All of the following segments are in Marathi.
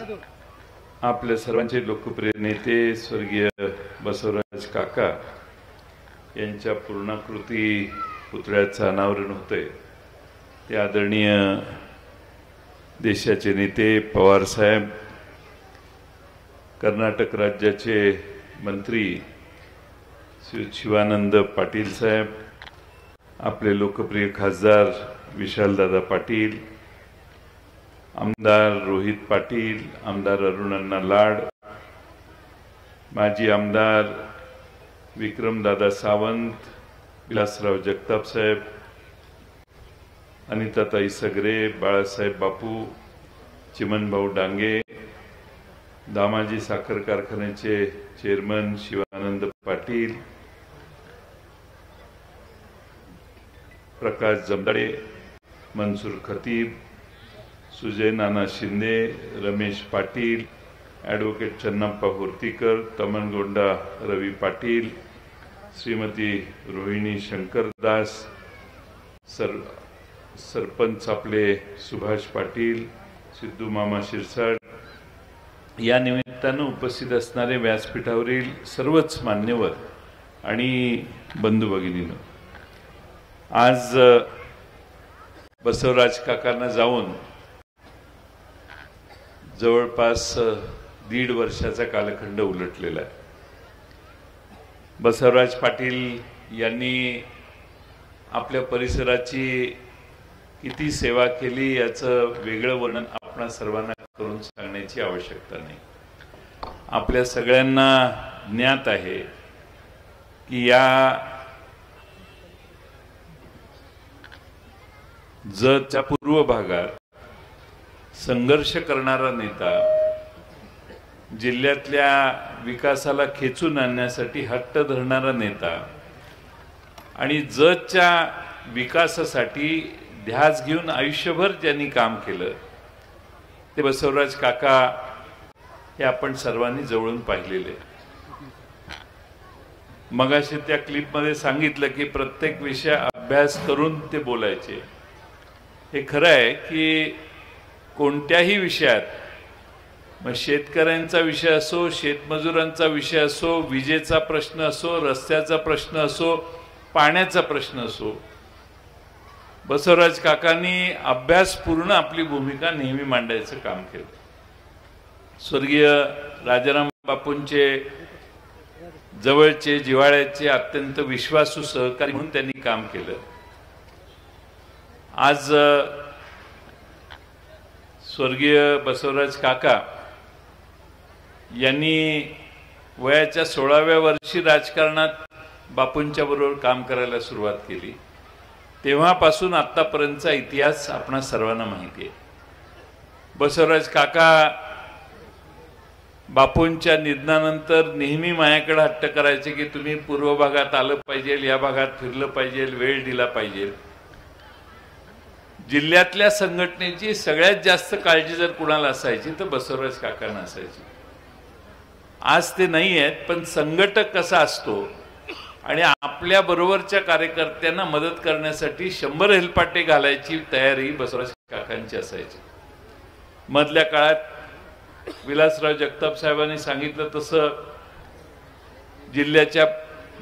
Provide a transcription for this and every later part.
आपल्या सर्वांचे लोकप्रिय नेते स्वर्गीय बसवराज काका यांच्या पूर्णाकृती पुतळ्याचं अनावरण होतंय। ते आदरणीय देशाचे नेते पवार साहेब, कर्नाटक राज्याचे मंत्री श्री शिवानंद पाटील साहेब, आपले लोकप्रिय खासदार विशालदादा पाटील, आमदार रोहित पाटील, आमदार अरुणअण्णा लाड, माजी आमदार विक्रमदादा सावंत, विलासराव जगताप साहेब, अनिताताई सगरे, बाळासाहेब बापू, चिमनभाऊ डांगे, दामाजी साखर कारखान्याचे चेअरमन शिवानंद पाटील, प्रकाश जमदाडे, मनसूर खतीब, सुजय नाना शिंदे, रमेश पाटील, ॲडव्होकेट चन्नप्पा हुर्तीकर, तमनगोंडा रवी पाटील, श्रीमती रोहिणी शंकरदास, सरपंच आपले सुभाष पाटील, सिद्धू मामा शिरसाट, या निमित्तानं उपस्थित असणारे व्यासपीठावरील सर्वच मान्यवर आणि बंधू भगिनींनो, आज बसवराज काकांना जाऊन जवळपास 1.5 वर्षाचा कालखंड उलटलेला आहे। बसवराज पाटील यांनी आपल्या परिसराची किती सेवा केली याचं वेगळं वर्णन आपणा सर्वांना करून सांगण्याची आवश्यकता नाही। आपल्या सगळ्यांना ज्ञात आहे की या जतच्या पूर्व भागात संघर्ष करणारा नेता, जिल्ह्यातल्या विकासाला खेचून आणण्यासाठी हट्ट धरणारा नेता आणि जतच्या विकासासाठी ध्यास घेऊन आयुष्यभर ज्यांनी काम केलं ते बसवराज काका हे आपण सर्वांनी जवळून पाहिलेले। मगाशी त्या क्लिपमध्ये सांगितलं की प्रत्येक विषय अभ्यास करून ते बोलायचे। हे खरं आहे की कोणत्याही विषयात, मग शेतकऱ्यांचा विषय असो, शेतमजुरांचा विषय असो, विजेचा प्रश्न असो, रस्त्याचा प्रश्न असो, पाण्याचा प्रश्न असो, बसवराज काकांनी अभ्यासपूर्ण आपली भूमिका नेहमी मांडायचं काम केलं। स्वर्गीय राजाराम बापूंचे जवळचे, जिव्हाळ्याचे, अत्यंत विश्वासू सहकारी म्हणून त्यांनी काम केलं। आज स्वर्गीय बसवराज काका यांनी वयाच्या 16व्या वर्षी राजकारणात बापूंच्या बरोबर काम करायला सुरुवात केली। तेव्हापासून आतापर्यंतचा इतिहास आपणा सर्वांना माहिती आहे। बसवराज काका बापूंच्या निधनानंतर नेहमी माझ्याकडे हट्ट करायचे की तुम्ही पूर्व भागात आलं पाहिजे, या भागात फिरलं पाहिजे, वेळ दिला पाहिजे। जिल्ह्यातल्या संघटनेची सगळ्यात जास्त काळजी जर कुणाला असायची तर बसवराज काकांना असायची। आज ते नाही आहेत, पण संघटक कसा असतो आणि आपल्या बरोबरच्या कार्यकर्त्यांना मदत करण्यासाठी 100 हेलपाटे घालायची तयारी बसवराज काकांची असायची। मधल्या काळात विलासराव जगताप साहेबांनी सांगितलं तसं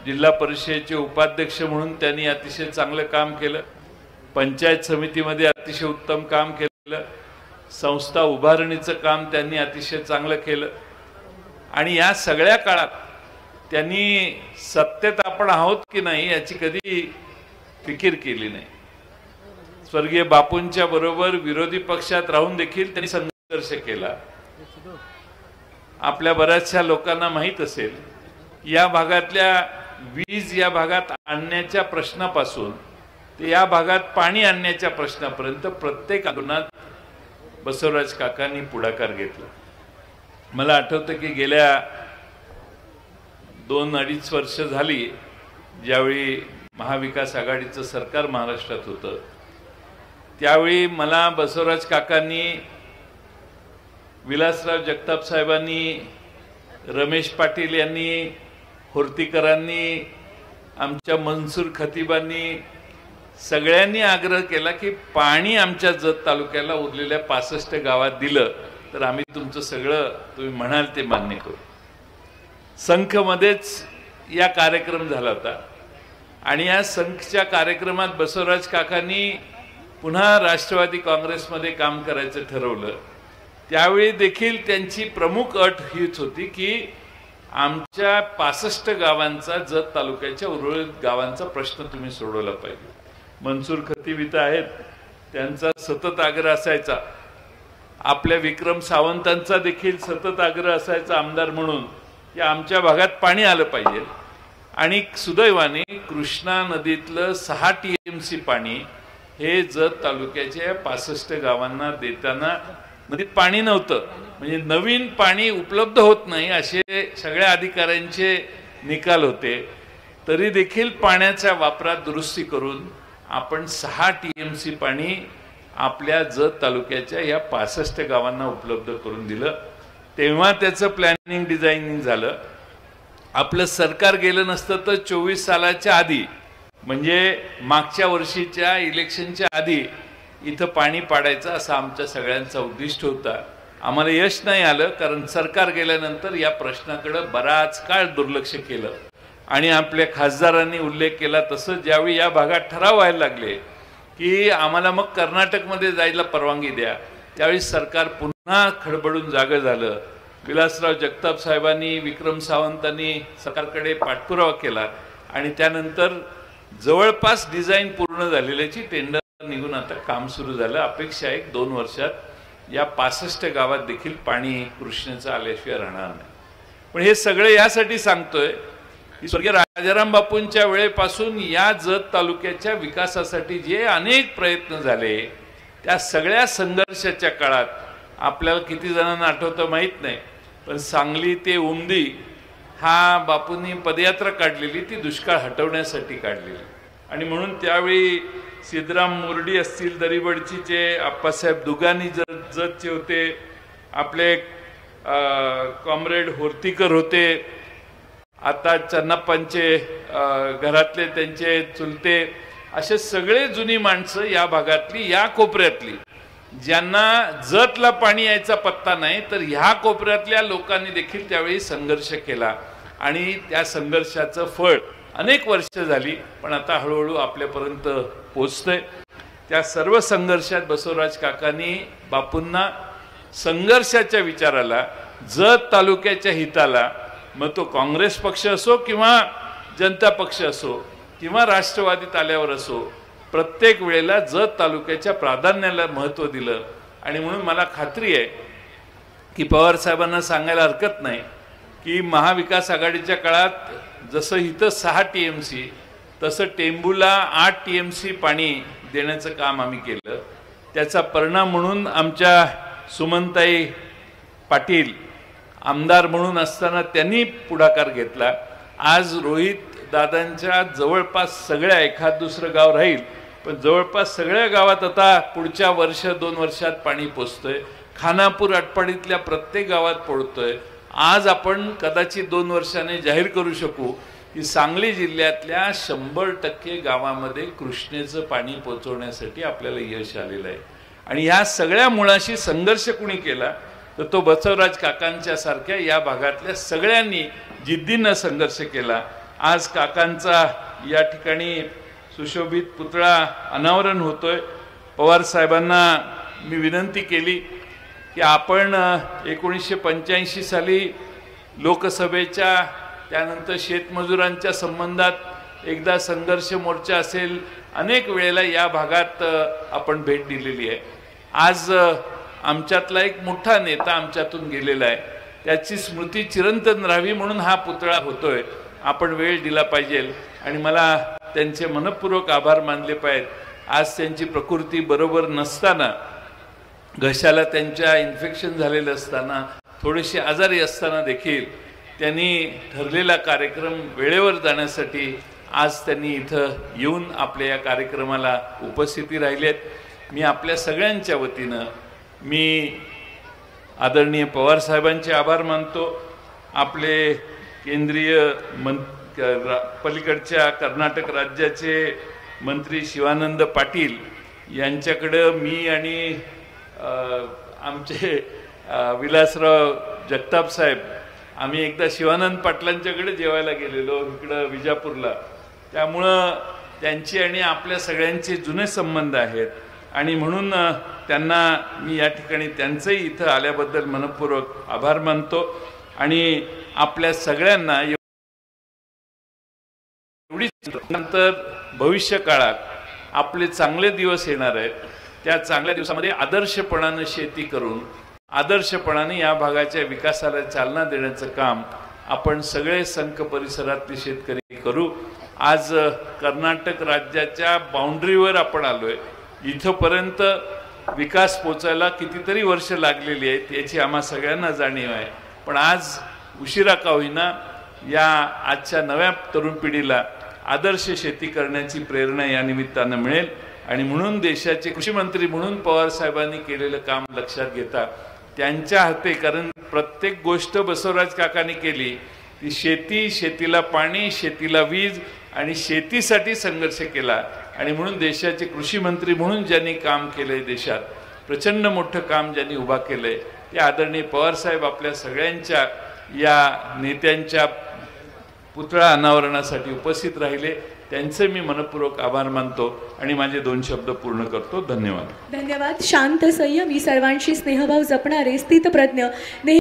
जिल्हा परिषदेचे उपाध्यक्ष म्हणून त्यांनी अतिशय चांगलं काम केलं। पंचायत समितीमध्ये अतिशय उत्तम काम केलं। संस्था उभारणीचं काम त्यांनी अतिशय चांगलं केलं। आणि या सगळ्या काळात त्यांनी सत्तेत आपण आहोत की नाही याची कधी फिकीर केली नाही। स्वर्गीय बापूंच्या बरोबर विरोधी पक्षात राहून देखील त्यांनी संघर्ष केला। आपल्या बऱ्याचशा लोकांना माहित असेल या भागातल्या वीज या भागात आणण्याच्या प्रश्नापासून ते या भागात पाणी आणण्याच्या प्रश्नापर्यंत प्रत्येक आंदोलनात बसवराज काकांनी पुढाकार घेतला। मला आठवतं की गेल्या 2-2.5 वर्ष झाली ज्यावेळी महाविकास आघाडीचं सरकार महाराष्ट्रात होतं, त्यावेळी मला बसवराज काकांनी, विलासराव जगताप साहेबांनी, रमेश पाटील यांनी, हुर्तीकरांनी, आमच्या मनसूर खतीबांनी सगळ्यांनी आग्रह केला की पाणी आमच्या जत तालुक्याला उरलेल्या 65 गावात दिलं तर आम्ही तुमचं सगळं तुम्ही म्हणाल ते मान्य करू. संखमध्येच या कार्यक्रम झाला होता आणि या संखच्या कार्यक्रमात बसवराज काकांनी पुन्हा राष्ट्रवादी काँग्रेसमध्ये काम करायचं ठरवलं. त्यावेळी देखील त्यांची प्रमुख अट हीच होती की आमच्या 65 गावांचा, जत तालुक्याच्या उर्वरित गावांचा प्रश्न तुम्ही सोडवला पाहिजे. मनसूर खतीब इथं आहेत, त्यांचा सतत आग्रह असायचा. आपल्या विक्रम सावंतांचा देखील सतत आग्रह असायचा आमदार म्हणून की आमच्या भागात पाणी आलं पाहिजे. आणि सुदैवाने कृष्णा नदीतलं 6 TMC पाणी हे जत तालुक्याच्या 65 गावांना देताना नदीत पाणी नव्हतं, म्हणजे नवीन पाणी उपलब्ध होत नाही असे सगळ्या अधिकाऱ्यांचे निकाल होते. तरी देखील पाण्याच्या वापरात दुरुस्ती करून आपण 6 TMC पाणी आपल्या जत तालुक्याच्या या 65 गावांना उपलब्ध करून दिलं. तेव्हा त्याचं प्लॅनिंग डिझायनिंग झालं. आपलं सरकार गेलं नसतं तर 24 सालाच्या आधी, म्हणजे मागच्या वर्षीच्या इलेक्शनच्या आधी इथं पाणी पाडायचं असा आमच्या सगळ्यांचा उद्दिष्ट होता. आम्हाला यश नाही आलं, कारण सरकार गेल्यानंतर या प्रश्नाकडे बराच काळ दुर्लक्ष केलं. आणि आपल्या खासदारांनी उल्लेख केला तसं ज्यावेळी या भागात ठराव व्हायला लागले की आम्हाला मग कर्नाटकमध्ये जायला परवानगी द्या, त्यावेळी सरकार पुन्हा खडबडून जागं झालं. विलासराव जगताप साहेबांनी, विक्रम सावंतांनी सरकारकडे पाठपुरावा केला आणि त्यानंतर जवळपास डिझाईन पूर्ण झालेल्याची टेंडर निघून आता काम सुरू झालं. अपेक्षा आहे 2 वर्षात या 65 गावात देखील पाणी कृष्णेचं आल्याशिवाय राहणार नाही. पण हे सगळे यासाठी सांगतोय की स्वर्गीय राजाराम बापूंच्या वेळेपासून या जत तालुक्याच्या विकासासाठी जे अनेक प्रयत्न झाले, त्या सगळ्या संघर्षाच्या काळात आपल्याला किती जणांना आठवतं माहीत नाही, पण सांगली ते उमदी हा बापूंनी पदयात्रा काढलेली, ती दुष्काळ हटवण्यासाठी काढलेली. आणि म्हणून त्यावेळी सिद्धराम मुर्डी असतील दरीबडचीचे, आप्पासाहेब दुगानी जतचे होते, आपले कॉम्रेड होर्तीकर होते, आता चन्नप्पांचे घरातले त्यांचे चुलते, असे सगळे जुनी माणसं या भागातली, या कोपऱ्यातली, ज्यांना जतला पाणी यायचा पत्ता नाही, तर ह्या कोपऱ्यातल्या लोकांनी देखील त्यावेळी संघर्ष केला. आणि त्या संघर्षाचं फळ अनेक वर्ष झाली, पण आता हळूहळू आपल्यापर्यंत पोचतंय. त्या सर्व संघर्षात बसवराज काकांनी बापूंना संघर्षाच्या विचाराला, जत तालुक्याच्या हिताला, मग तो काँग्रेस पक्ष असो किंवा जनता पक्ष असो किंवा राष्ट्रवादीत आल्यावर असो, प्रत्येक वेळेला जत तालुक्याच्या प्राधान्याला महत्त्व दिलं. आणि म्हणून मला खात्री आहे की पवार साहेबांना सांगायला हरकत नाही की महाविकास आघाडीच्या काळात जसं इथं 6 TMC तसं टेंबूला 8 TMC पाणी देण्याचं काम आम्ही केलं. त्याचा परिणाम म्हणून आमच्या सुमनताई पाटील आमदार म्हणून असताना त्यांनी पुढाकार घेतला. आज रोहित दादांच्या जवळपास सगळ्या, एखाद दुसरं गाव राहील पण जवळपास सगळ्या गावात आता पुढच्या 1-2 वर्षात पाणी पोचतंय. खानापूर आटपाडीतल्या प्रत्येक गावात पोहोचतोय. आज आपण कदाचित 2 वर्षांनी जाहीर करू शकू की सांगली जिल्ह्यातल्या 100% गावामध्ये कृष्णेचं पाणी पोहोचवण्यासाठी आपल्याला यश आलेलं आहे. आणि ह्या सगळ्या मुळाशी संघर्ष कुणी केला तर तो बसवराज काकांच्या सारख्या या भागातल्या सगळ्यांनी जिद्दीनं संघर्ष केला. आज काकांचा या ठिकाणी सुशोभित पुतळा अनावरण होतोय. पवार साहेबांना मी विनंती केली की आपण 1985 साली लोकसभेच्या, त्यानंतर शेतमजुरांच्या संबंधात एकदा संघर्ष मोर्चा असेल, अनेक वेळेला या भागात आपण भेट दिलेली आहे. आज आमच्यातला एक मोठा नेता आमच्यातून गेलेला आहे, त्याची स्मृती चिरंतन राहावी म्हणून हा पुतळा होतोय. आपण वेळ दिला पाहिजे आणि मला त्यांचे मनपूर्वक आभार मानले पाहिजेत. आज त्यांची प्रकृती बरोबर नसताना, घशाला त्यांच्या इन्फेक्शन झालेलं असताना, थोडेसे आजारी असताना देखील त्यांनी ठरलेला कार्यक्रम वेळेवर जाण्यासाठी आज त्यांनी इथं येऊन आपल्या या कार्यक्रमाला उपस्थिती राहिलेत. मी आपल्या सगळ्यांच्या वतीनं मी आदरणीय पवार साहेबांचे आभार मानतो. आपले केंद्रीय पलीकडच्या कर्नाटक राज्याचे मंत्री शिवानंद पाटील यांच्याकडं मी आणि आमचे विलासराव जगताप साहेब, आम्ही एकदा शिवानंद पाटलांच्याकडे जेवायला गेलेलो इकडं विजापूरला. त्यामुळं त्यांची आणि आपल्या सगळ्यांचे जुने संबंध आहेत आणि म्हणून त्यांना मी या ठिकाणी त्यांचंही इथं आल्याबद्दल मनपूर्वक आभार मानतो. आणि आपल्या सगळ्यांना एवढीच नंतर भविष्य काळात आपले चांगले दिवस येणार आहेत. त्या चांगल्या दिवसामध्ये आदर्शपणाने शेती करून आदर्शपणाने या भागाच्या विकासाला चालना देण्याचं काम आपण सगळे संख परिसरातले शेतकरी करू. आज कर्नाटक राज्याच्या बाउंड्रीवर आपण आलोय. इथपर्यंत विकास पोचायला कितीतरी वर्ष लागलेली आहेत याची आम्हा सगळ्यांना जाणीव आहे. पण आज उशिरा का होईना या आजच्या नव्या तरुण पिढीला आदर्श शेती करण्याची प्रेरणा या निमित्तानं मिळेल. आणि म्हणून देशाचे कृषी मंत्री म्हणून पवार साहेबांनी केलेलं काम लक्षात घेता त्यांच्या हाते, कारण प्रत्येक गोष्ट बसवराज काकांनी केली ती शेती, शेतीला पाणी, शेतीला वीज आणि शेतीसाठी संघर्ष केला. आणि म्हणून देशाचे कृषी मंत्री म्हणून ज्यांनी काम केलंय, देशात प्रचंड मोठं काम ज्यांनी उभा केलंय ते आदरणीय पवार साहेब आपल्या सगळ्यांच्या या नेत्यांच्या पुतळा अनावरणासाठी उपस्थित राहिले. त्यांचे मी मनपूर्वक आभार मानतो आणि माझे 2 शब्द पूर्ण करतो. धन्यवाद. धन्यवाद. शांत, संयमी, सर्वांशी स्नेहभाव जपणारे, स्थितप्रज्ञ,